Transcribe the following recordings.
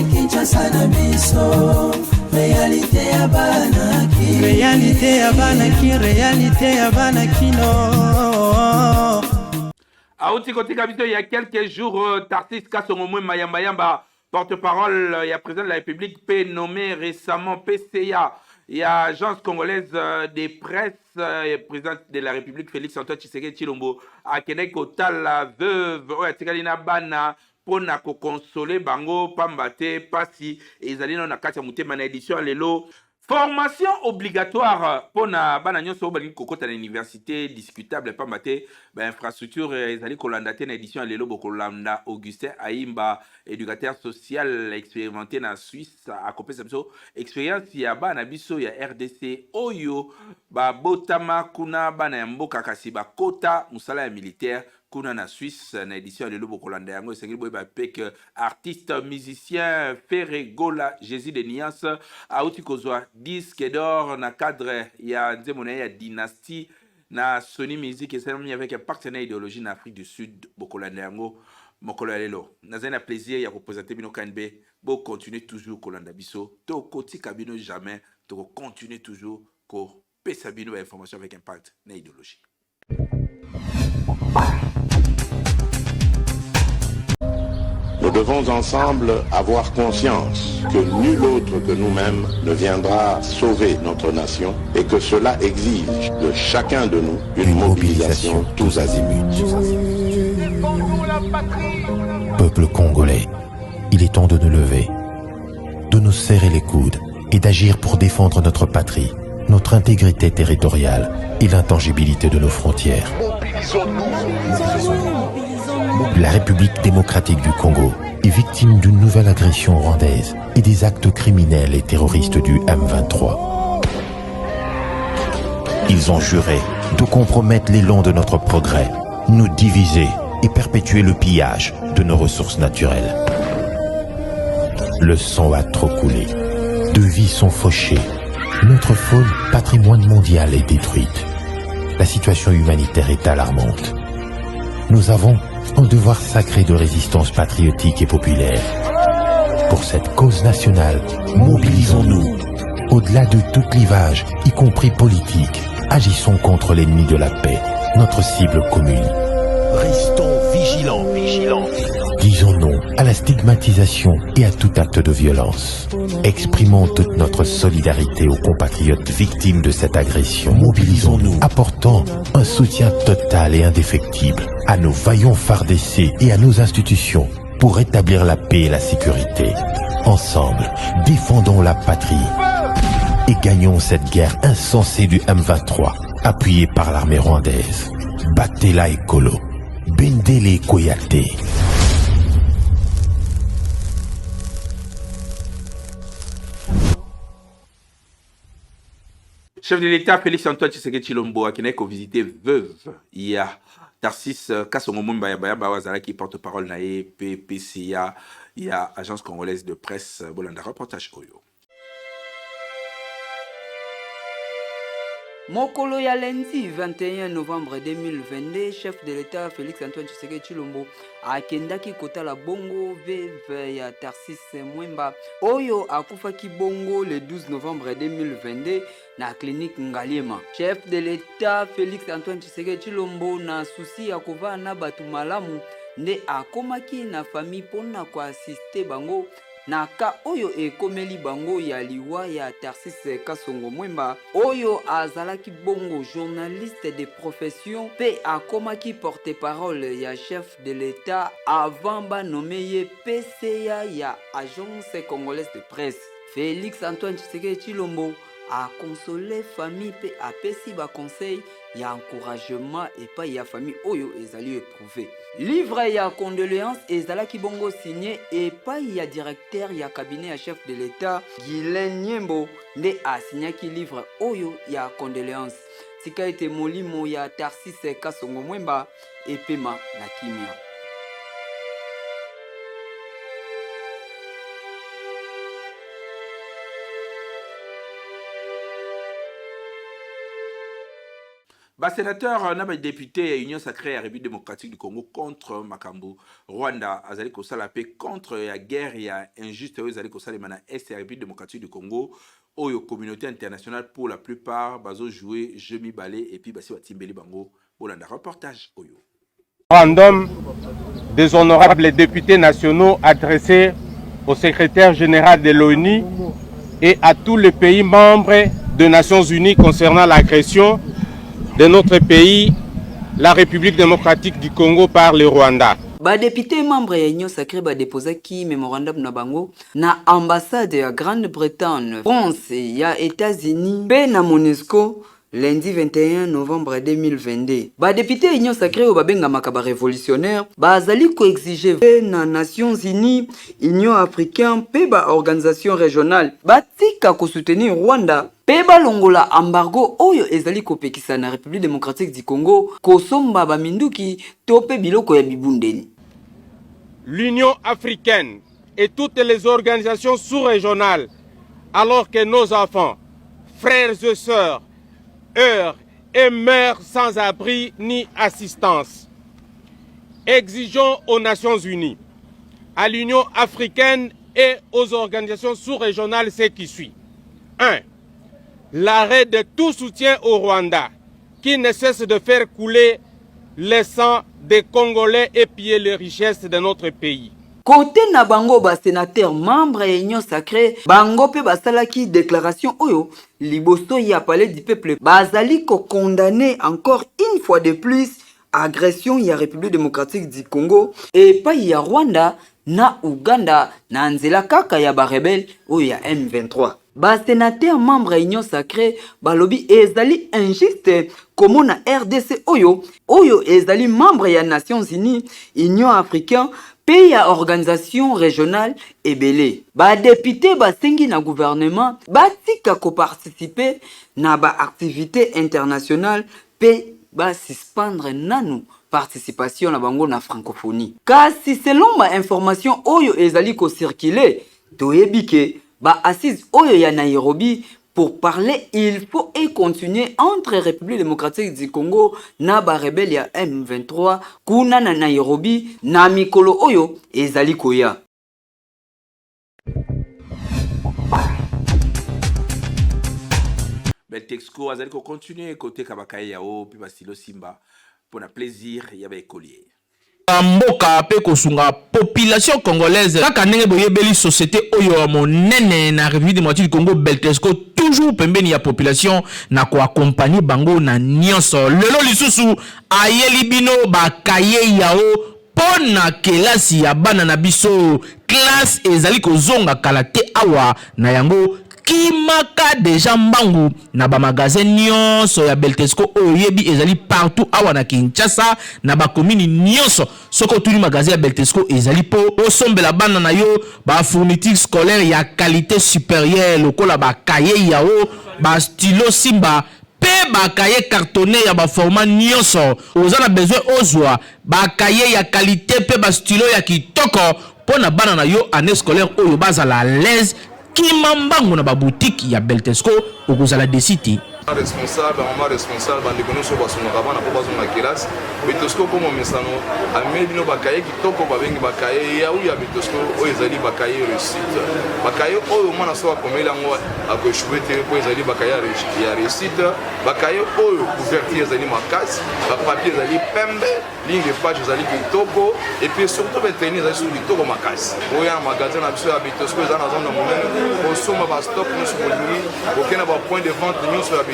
Kinshasa na biso réalité ya banaki réalité ya banakino. Aouti kotika biso il y a quelques jours Tarsis Kasongo Mwemba Yamba porte-parole il y a président de la République P nommé récemment PCA. Il y a Agence congolaise des presses, président de la République Félix Antoine Tshisekedi Tshilombo a Québec Otal la veuve Oyatika Bana pour na consoler bango pambate pasi ezali na kati ya mutema na édition lelo. Formation obligatoire pour na bana nyonso balingi kokota na université discutable pambate ba infrastructure ezali kolanda te na édition lelo bokolanda Augustin Aimba éducateur social expérimenté na Suisse a kopesa biso expérience ya bana biso ya RDC oyo ba botama kuna bana ya mboka kasi ba kota musala ya militaire kuna na Suisse na édition lelo bokolanda yango esengeli boye ba pek artiste musicien Ferre Gola Jésus de Nias auti kozwa disque d'or na cadre ya nzemona ya dynastie na Sony Music esalami avec un partenaire idéologie na Afrique du Sud bokolanda yango mokolo ya lelo nazali na plaisir ya kopresenter bino kanbe bo continuer toujours kolanda biso to kotika bino jamais to continuer toujours ko pesa bino information avec impact na idéologie. Nous devons ensemble avoir conscience que nul autre que nous-mêmes ne viendra sauver notre nation et que cela exige de chacun de nous une mobilisation tous azimuts. Peuple congolais, il est temps de nous lever, de nous serrer les coudes et d'agir pour défendre notre patrie, notre intégrité territoriale et l'intangibilité de nos frontières. La République démocratique du Congo est victime d'une nouvelle agression rwandaise et des actes criminels et terroristes du M23. Ils ont juré de compromettre l'élan de notre progrès, nous diviser et perpétuer le pillage de nos ressources naturelles. Le sang a trop coulé, de vies sont fauchées, notre faune patrimoine mondial est détruite. La situation humanitaire est alarmante. Nous avons un devoir sacré de résistance patriotique et populaire. Pour cette cause nationale, mobilisons-nous. Au-delà de tout clivage, y compris politique, agissons contre l'ennemi de la paix, notre cible commune. Restons vigilants. Disons non à la stigmatisation et à tout acte de violence. Exprimons toute notre solidarité aux compatriotes victimes de cette agression. Mobilisons-nous, apportant un soutien total et indéfectible à nos vaillants FARDC et à nos institutions pour rétablir la paix et la sécurité. Ensemble, défendons la patrie et gagnons cette guerre insensée du M23, appuyée par l'armée rwandaise. Battez-la écolo, Bendele Koyate. Chef de l'État Félix Antoine Tshisekedi Tshilombo a visité veuve. Il y a Tarsis Kasongo Mwemba Wazala qui porte-parole na PCA. Il y a Agence congolaise de presse. Bolanda reportage Oyo. Mokolo ya lundi 21 novembre 2022, chef de l'État Félix Antoine Tshisekedi Tshilombo akendaki kotala bongo veuve ya Tarsis Mwemba oyo akufaki bongo le 12 novembre 2022 na clinique Ngaliema. Chef de l'État Félix Antoine Tshisekedi Tshilombo na susi ya kovaa na batu malamu nde akomaki na famille pona ko assister bango na ka oyo ekomeli bango ya liwa ya Tarsis Kasongo Mwemba oyo azalaki bongo journaliste de profession pe akomaki porte-parole ya chef de l'État avant ba nommé PCA ya Agence congolaise de presse. Félix Antoine Tshisekedi Tshilombo a consolé famille pe apesi ba conseil ya encouragement et pas ya famille oyo ezali éprouvé. Livre ya condoléances ezalaki bongo signé et pas ya directeur ya cabinet ya chef de l'État Guylaine Nyembo nde asignaki livre oyo ya condoléances. Sika ete molimo ya Tarsis Kasongo Mwemba epema na kimia. Sénateur, na député à Union Sacrée à République démocratique du Congo contre Makambu, Rwanda, Azali Kosala paix contre la guerre et injuste Azali Kosala Mana Est et République démocratique du Congo, où la communauté internationale pour la plupart baso jouer Jemi Balé et puis Basi Watimbeli Bango, Bolanda reportage Oyo. Random des honorables députés nationaux adressés au secrétaire général de l'ONU et à tous les pays membres des Nations Unies concernant l'agression de notre pays, la République démocratique du Congo par le Rwanda. Ba député membre ya Union Sacrée ba déposa ki memorandum na bango na ambassade ya Grande-Bretagne, France ya États-Unis pe na MONUSCO lundi 21 novembre 2022. Ba député Union Sacrée au babenga makaba révolutionnaire bazali ko exiger na Nations Unies, Union africaine pe ba organisation régionale batika ko soutenir Rwanda. Peba longola embargo oyo ezali kopekisa na République démocratique du Congo kosomba ba minduki tope biloko ya bibundeni. L'Union africaine et toutes les organisations sous-régionales, alors que nos enfants, frères et sœurs, heurtent et meurent sans abri ni assistance, exigeons aux Nations Unies, à l'Union africaine et aux organisations sous-régionales ce qui suit. 1. L'arrêt de tout soutien au Rwanda, qui ne cesse de faire couler le sang des Congolais et piller les richesses de notre pays. Côté na bango ba sénateur membre ya Union Sacrée, bango pe basalaki déclaration oyo, liboso ya palais du peuple, bazali ko condamner encore une fois de plus agression ya République démocratique du Congo et pas ya Rwanda na Uganda na nzela kaka ya ba rebelle oyo ya M23. Ba sénateur membre Union Sacrée balobi ezali injuste comme na RDC oyo ezali membre ya Nations Unies, Union africaine, pays ya organisation régionale ebele. Ba député basengi na gouvernement batika ko participer na ba activité internationale pe ba suspendre nanu participation na bango na francophonie. Kasi selon ma information oyo ezali ko circuler, toyebike ba assise oyo ya Nairobi pour parler, il faut et continuer entre République démocratique du Congo na ba rebelle ya M23 kuna na Nairobi na mikolo oyo ezali koya. Beltexco azali ko continuer côté Kabakaye yao puis Basilo Simba pour le plaisir ya ba écolier. Mboka pe kosunga population congolaise kaka ndenge boyebeli société oyo monene na République démocratique du Congo Beltexco toujours pembeni ya population na ko accompagner bango na nyonso lelo lisusu ayeli bino bakaye yao pona kelasi ya bana na biso classe ezali kozonga kala te awa na yango kimaka deja mbangu na ba magasin nyonso ya Beltexco oyebi ezali partout awa na Kinshasa na ba commune nyonso soko tuni magasin ya Beltexco ezali po osombela bana na yo ba fourniture scolaire ya qualité supérieure lokola ba cahier yao ba stylo Simba pe ba cahier cartonné ya ba format nyonso ozana besoin ozwa ba cahier ya qualité pe ba stylo ya kitoko pona bana na yo année scolaire oyo bazala à l'aise kimambango na ba boutique ya Beltexco okozala desiti responsable, maman responsable, bande kono so basuna kabana po bazuna classe. Beltexco comme mesano ameli no bakaye kitoko babengi bakaye ya u ya Beltexco o ezali bakaye réussite. Bakaye o mwana so akomela ngo akoshwe te ko ezali bakaye ya réussite. Bakaye o couverture ezali makasi, ba papier ezali pembe, ligne de page ezali kitoko et puis surtout ba tenir ezali sur kitoko makasi. O ya magasin na biso ya Beltexco ezana zona monene, o soma ba stock no so bolingi, okena ba point de vente nyonso ya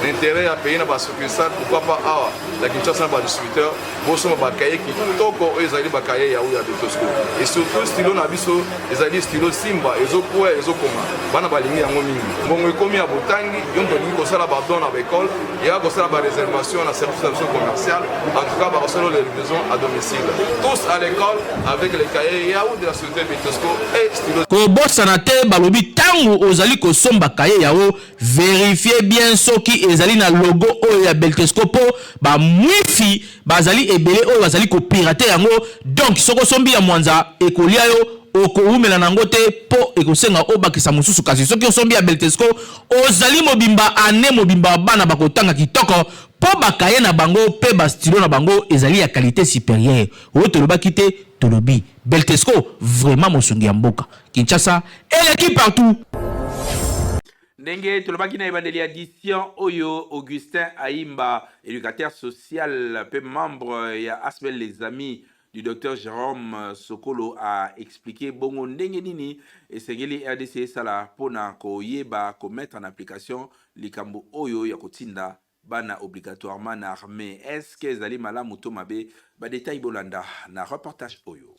l'intérêt à payer dans la succursale, pourquoi pas à la Kinshasa dans le distributeur, vous sommes bakaye qui toko ezali bakaye ya uya Beltexco. Et surtout stylo na biso ezali stylo Simba ezo kwa ezo koma bana balingi yango mingi. Bongo ekomi ya botangi yonto lingi kosala ba don na école ya kosala ba réservation na service commercial, en tout cas ba kosala les livraisons à domicile. Tous à l'école avec les cahiers ya ou de la société Beltexco et stylo. Ko bossana te balobi tangu ozali ko somba kaye yao vérifiez bien soki ezali na logo oyo ya Beltexco po ba mwifi bazali ebele oyo bazali ko pirater yango donc soko sombi ya mwanza ekolia yo okoumela nango te po ekosenga obakisa mususu kasi soki osombi ya Beltexco ozali mobimba ane mobimba bana bakotanga kitoko po bakaye na bango pe ba stylo na bango ezali ya qualité supérieure oyo tolobaki te tolobi Beltesco vraiment mosungi ya mboka Kinshasa et l'équipe partout. Ndenge tolobaki na ebandeli édition oyo Augustin Aimba, éducateur social pe membre ya Asbel les amis du docteur Jérôme Sokolo, a expliqué bongo ndenge nini esengeli RDC sala pona koyeba ko mettre en application likambo oyo ya kotinda bana obligatoirement na armée. Est-ce que ezali malamu to mabe? Ba détail bolanda na reportage oyo.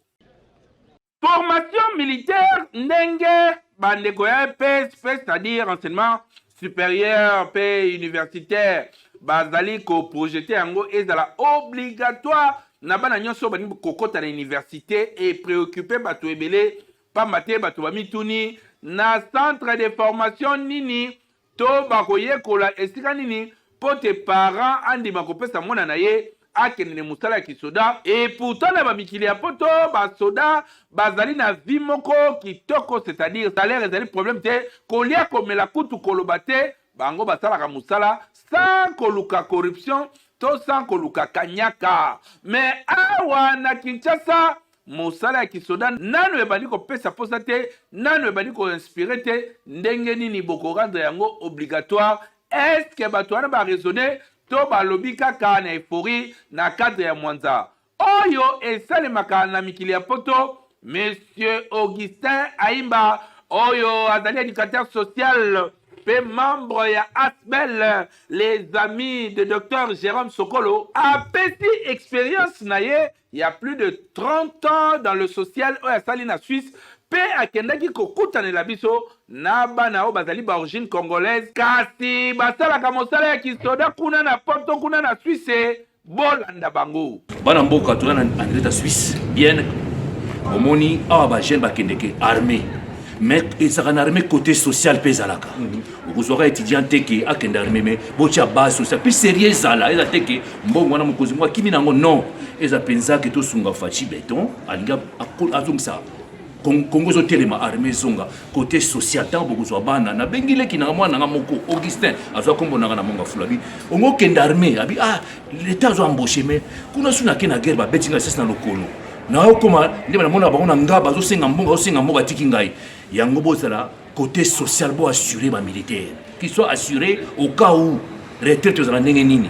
Formation militaire ndenge bandeko ya EPS, c'est-à-dire enseignement supérieur pe universitaire, bazali ko projeté yango ezala obligatoire na bana nyonso bani kokota na université et préoccupé bato ebele pamba te bato bamituni na centre de formation nini to bakoyekola esika nini po te parents andima kopesa mwana na ye akende musala ya kisoda et pourtant na bamikili ya poto basoda bazali na vie moko kitoko, c'est-à-dire salaire ezali problème te kolia komela kutu koloba te bango basalaka musala sans koluka corruption to sans koluka kanyaka. Mais awa na Kinshasa musala ya kisoda nanu ebandi kopesa posa te, nanu ebandi ko inspiré te, ndenge nini boko rendre yango obligatoire? Est-ce que bato wana ba raisonner to balobi kaka na euphorie na cadre ya mwanza oyo esalemaka na mikili ya poto? Monsieur Augustin Aimba oyo azali éducateur social pe membre ya Asbel les amis de docteur Jérôme Sokolo, a petit expérience na ye il y a plus de 30 ans dans le social oyo asali na Suisse pe akendaki kokutanela biso na bana oyo bazali ba origine congolaise kasi basalaka mosala ya kisoda kuna na poto kuna na Suisse. Bolanda bango bana mboka toza na André Suisse bien omoni awa ba jeune bakendeke armée mais ezaka na armée côté social pe ezalaka okozwaka étudiant teke akende armée mais botia base social puis sérieux ezala eza teke mbongo wana mokonzi moko akimi nango non eza mpenza ke tosunga faci beton alinga azongisa Congo zotelema armée zonga côté social tant bokozwa bana na bengileki na mwana nga moko Augustin azwa kombo na monga fulabi ongo kende armée abi l'état zo embauché mais kuna suna ke na guerre ba betinga sesa na lokolo na okoma ndima na mona bango na ngaba zo senga mbonga tiki ngai yango bozala côté social bo assurer ba militaire qui soit assuré au cas où retraite za ndenge nini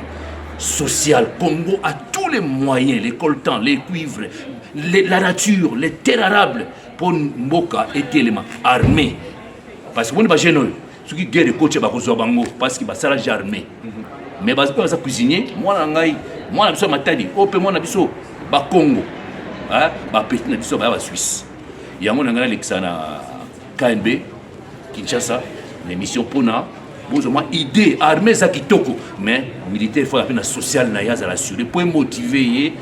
social. Congo a tous les moyens, les coltans, les cuivres, la nature, les terres arables pour mboka et éléments armés. Parce que on est pas jeune, ceux qui guerre coach ba kozo bango parce que ba sala armé. Mais ba za cuisinier, moi na biso matadi, ope moi na biso ba Congo. Hein, ba petit na biso ba Suisse. Yango na ngala lexana KNB Kinshasa, l'émission Pona. Bon, idée armée ça qui toko mais militaire faut appeler social na yaza l'assurer pour motiver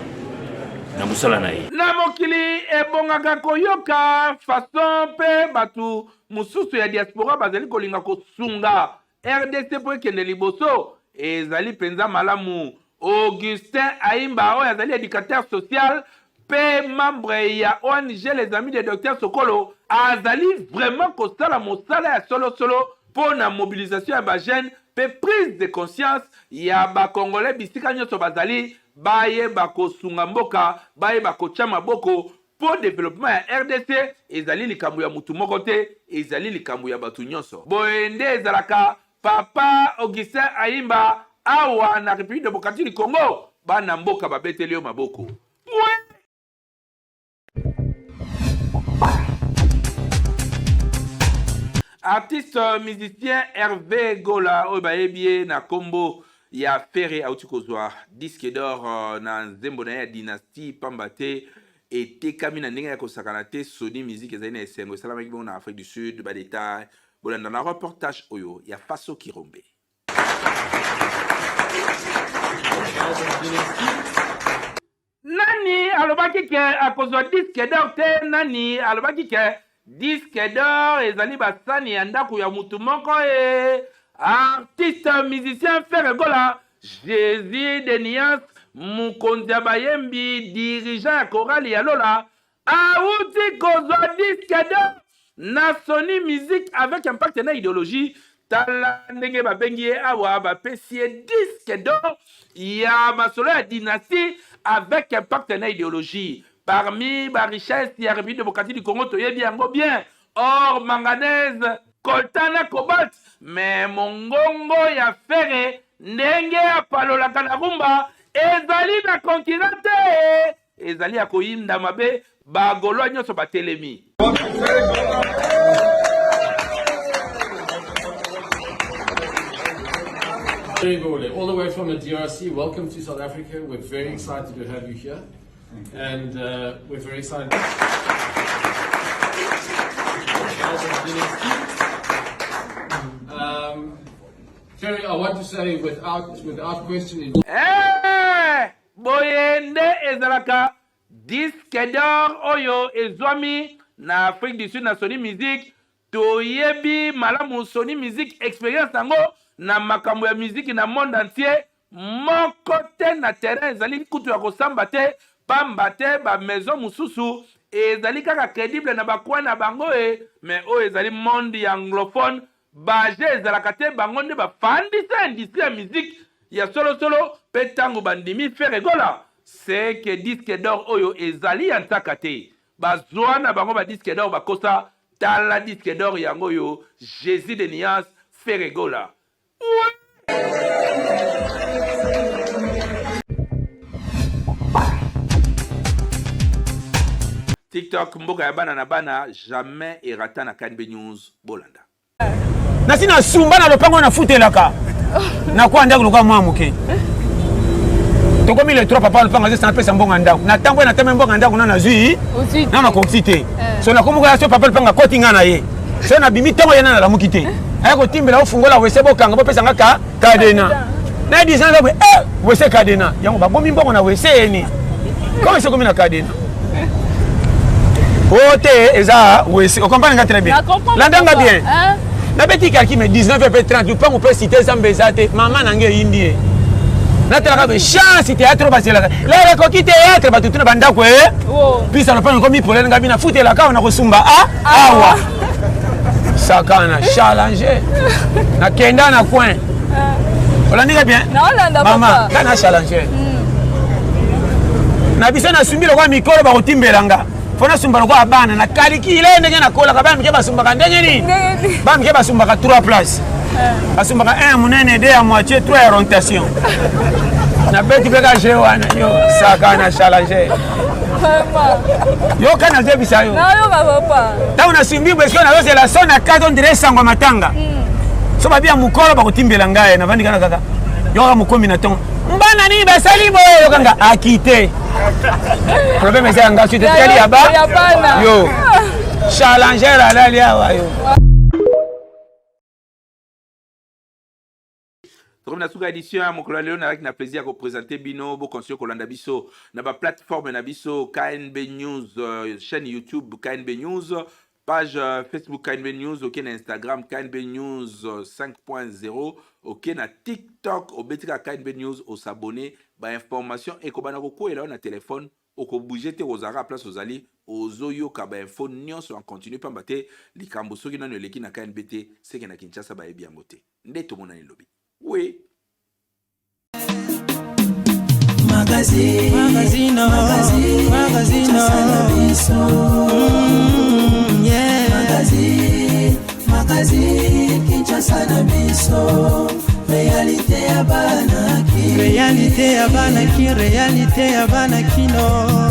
na musala na ye na mokili ebongaka koyoka façon pe batu mususu ya diaspora bazali kolinga kosunga RDC po ekende liboso ezali penza malamu. Augustin Aimba oyo azali éducateur social pe membre ya ONG les amis de docteur Sokolo azali vraiment kosala mosala ya solo pour la mobilisation ya ba jeune pe prise de conscience ya ba congolais bisika nyonso bazali baye bakosunga mboka baye bakotia maboko pour développement ya RDC ezali likambo ya mutu moko te ezali likambo ya batu nyonso boye nde ezalaka papa Augustin Aimba awa na République démocratique du Congo bana mboka babeteli yo maboko. Artiste musicien Hervé Gola obaebie na kombo ya Ferré autukozwa disque d'or na nzembo na ya dynastie pambate et kamina ndenge ya kosakana te Sony Music ezali na esengo salamaki bongo na Afrique du Sud ba détail bolanda na reportage oyo ya Faso Kirombe. Nani alobaki ke akozwa disque d'or te nani alobaki ke disque d'or ezali basani ya ndako ya mutu moko artiste musicien Ferré Gola Jésus de Nias mukonzi ya bayembi dirigeant ya chorale ya Lola auti kozwa disque d'or na Sony Music avec un partenaire idéologie tala ndenge babengi ye awa bapesi ye disque d'or ya masolo ya dynastie avec un partenaire idéologie. Parmi les richesses de la République démocratique du Congo, tu bien yango bien. Or, manganèse, coltan et cobalt. Mais mongongo ya ferre, ndenge ya palola kanarumba, ezali na concurrente. Ezali ya koyimda mabe, bagolo nyoso batelemi. All the way from the DRC, welcome to South Africa. We're very excited to have you here. And we're very excited. Terry, I want to say without question. Boyende ezalaka disque d'or oyo ezwami na Afrique du Sud na Sony Music. Toyebi malamu Sony Music expérience nango na makambo ya musique na monde entier. Mon côté na terrain ezali kutu ya kosamba te. Pamba te ba maison mususu ezali kaka crédible na bakwa na bango mais o ezali monde anglophone baje ezalaka te bango nde bafandisa industrie ya musique ya solo pe tango bandimi feregola c'est que disque d'or oyo ezali ya ntaka te bazwa na bango ba disque d'or bakosa tala disque d'or yango yo Jésus de Nias feregola. TikTok mboka ya bana na bana jamais erata na KNB News Bolanda. Nasi na sumba na lopango na futelaka. Na kwa ndako lokwa mwa muke. Tokomi le trois papa lopango zesa na pesa mbonga ndako. Na tambo na teme mbonga ndako na zui. Na makokite. So na komuka ya so papa lopango koti ngana ye. So na bimi tango yana na la mukite. Ayako timbela ofungola wese bokanga bo pesa ngaka kadena. Na 10 ans wese kadena. Yango babomi mbongo na wese eni. Comment c'est comme na kadena? Ote eza wese, on comprend très bien. L'andanga bien. Na beti kaki me 19h30 tu peux on peut citer Zambezate, maman nange indi. Na tela ka chance théâtre basela. La rekoki théâtre ba tutuna banda ko Puis ça ne pas comme problème ngabi na foot la ka na kosumba awa. Sakana challenger. Na kenda na coin. Olandika bien. Maman, kana challenger. Na bisa na sumbi lokwa mikolo ba kotimbelanga. Fona sumba kwa bana na kaliki ile ndenge na kola kabana mke basumba ka ndenge ni ba mke basumba ka 3 places basumba ka 1 munene 2 à moitié 3 orientation na beti beka jewana yo saka na challenger yo kana te bisayo na yo papa ta una simbi bwesko na yose la sona kato ndire sangwa matanga so ba bia mukolo ba kotimbela ngaye na vandika na kaka yo ka mukomi na tongo mbana ni basali boyo kanga akite problème c'est nga suite teli aba yo challenger la liawa yo Comme na suka édition ya mokolo leo na na plaisir ko présenter bino bo conseil ko landa biso na ba plateforme na biso KNB News chaîne YouTube KNB News page Facebook KNB News OK na Instagram KNB News 5.0 OK na TikTok obetika KNB News au s'abonner ba information et ko bana ko ko na téléphone oko bouger te ozara place ozali ozoyo ka ba info nyonso en continue pambate likambo soki nano leki na KNBT seke na Kinshasa ba ebi yangote ndeto mona ni lobi. Oui. Magazino Magazine Kinshasa na biso réalité ya bana ki réalité ya bana kino